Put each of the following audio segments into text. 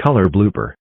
Color blooper.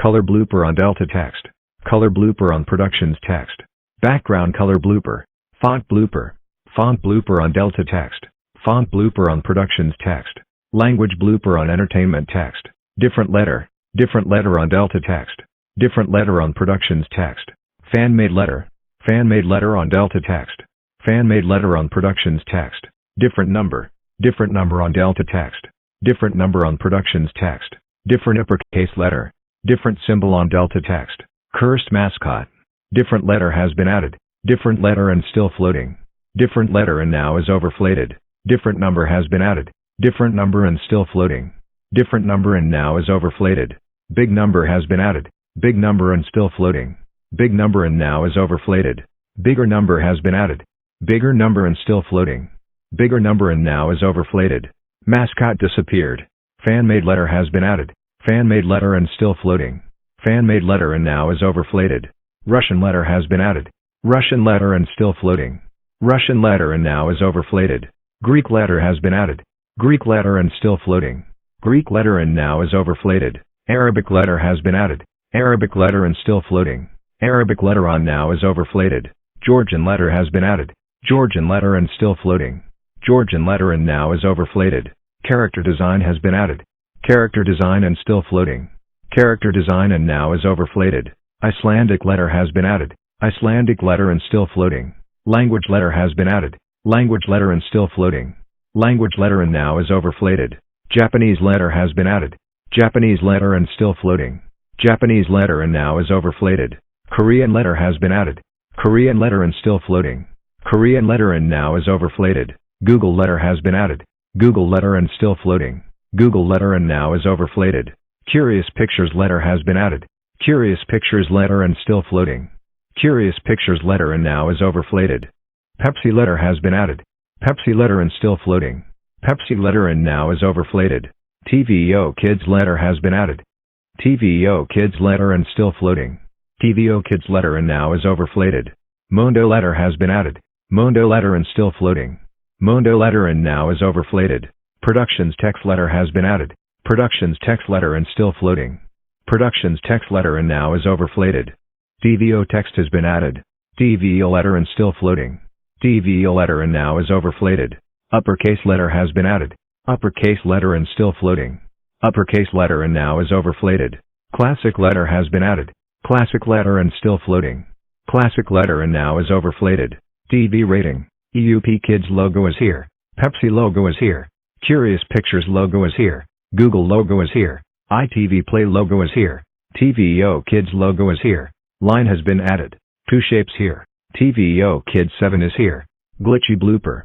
Color blooper on Delta text. Color blooper on Productions text. Background color blooper. Font blooper. Font blooper on Delta text. Font blooper on Productions text. Language blooper on Entertainment text. Different letter. Different letter on Delta text. Different letter on Productions text. Fan-made letter. Fan-made letter on Delta text. Fan-made letter on Productions text. Different number. Different number on Delta text. Different number on Productions text. Different uppercase letter. Different symbol on Delta text. Cursed mascot. Different letter has been added. Different letter and still floating. Different letter and now is overflated. Different number has been added. Different number and still floating. Different number and now is overflated. Big number has been added. Big number and still floating. Big number and now is overflated. Bigger number has been added. Bigger number and still floating. Bigger number and now is overflated. Mascot disappeared. Fan-made letter has been added. Fan-made letter and still floating. Fan-made letter and now is overflated. Russian letter has been added. Russian letter and still floating. Russian letter and now is overflated. Greek letter has been added. Greek letter and still floating. Greek letter and now is overflated. Arabic letter has been added. Arabic letter and still floating. Arabic letter on now is overflated. Georgian letter has been added. Georgian letter and still floating. Georgian letter and now is overflated. Character design has been added. Character design and still floating. Character design and now is overflated. Icelandic letter has been added. Icelandic letter and still floating. Language letter has been added. Language letter and still floating. Language letter and now is overflated. Japanese letter has been added. Japanese letter and still floating. Japanese letter and now is overflated. Korean letter has been added. Korean letter and still floating. Korean letter and now is overflated. Google letter has been added. Google letter and still floating. Google letter and now is overflated. Curious Pictures letter has been added. Curious Pictures letter and still floating. Curious Pictures letter and now is overflated. Pepsi letter has been added. Pepsi letter and still floating. Pepsi letter and now is overflated. TVO Kids letter has been added. TVO Kids letter and still floating. TVO Kids letter and now is overflated. Mondo letter has been added. Mondo letter and still floating. Mondo letter and now is overflated. Productions text letter has been added. Productions text letter and still floating. Productions text letter and now is overflated. DVO text has been added. DVO letter and still floating. DVO letter and now is overflated. Uppercase letter has been added. Uppercase letter and still floating. Uppercase letter and now is overflated. Classic letter has been added. Classic letter and still floating. Classic letter and now is overflated. TV rating. EUP Kids logo is here. Pepsi logo is here. Curious Pictures logo is here. Google logo is here. ITV Play logo is here. TVO Kids logo is here. Line has been added. Two shapes here. TVO Kids 7 is here. Glitchy blooper.